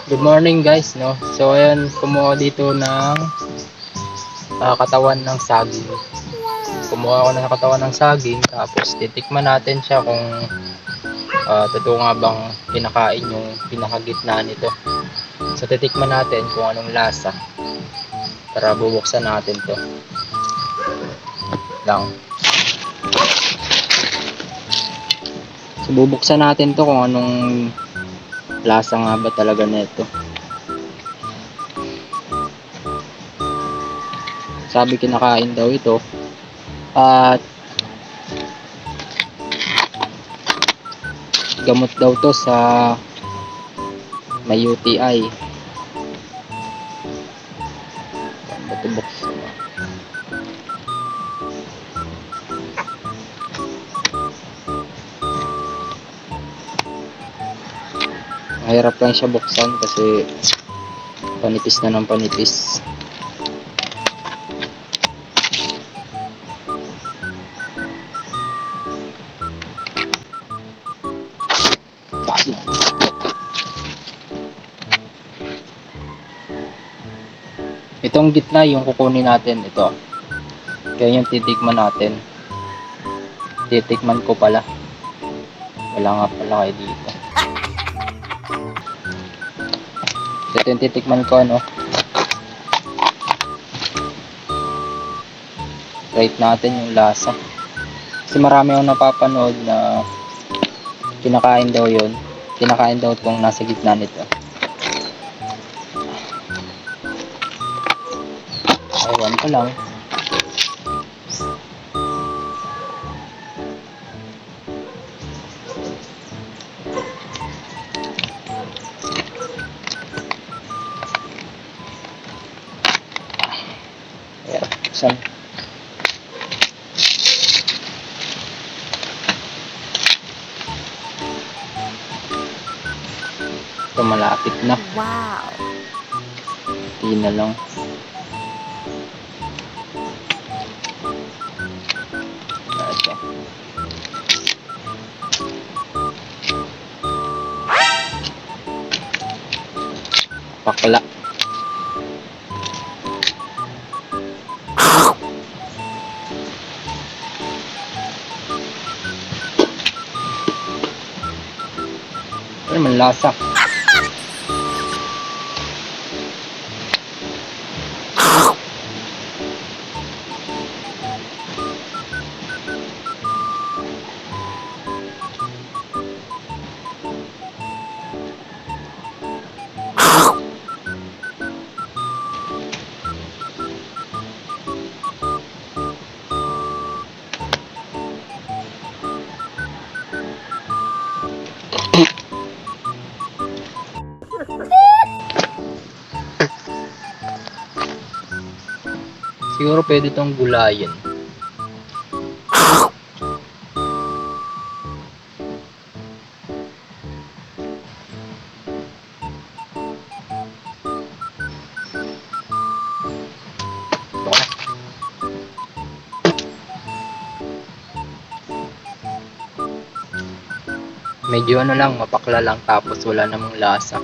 Good morning guys, no. So ayan, kumuha dito ng katawan ng saging. Kumuha ako ng katawan ng saging, tapos titikman natin siya kung totoo nga bang kinakain yung pinakagitna nito. So titikman natin kung anong lasa. Tara, bubuksan natin to. Lang. So bubuksan natin to kung anong lasa nga ba talaga nito. Sabi kinakain daw ito at gamot daw to sa may UTI. Bato buksan. Mahirap lang siya buksan kasi panipis na ng panipis. Itong gitna yung kukunin natin, ito. Kaya yung titikman natin. Titikman ko pala. Wala nga pala kayo dito. Ito yung titikman ko, ano. Rate natin yung lasa. Kasi marami akong napapanood na kinakain daw yun. Kinakain daw itong nasa gitna nito. Ewan ko lang. Ayan, buksan. Ito malapit na. Wow! Hindi na lang. Ito. Pakla. Ano man lasa? Siguro pwede itong gulayin. Medyo ano lang, mapakla lang, tapos wala namang lasa.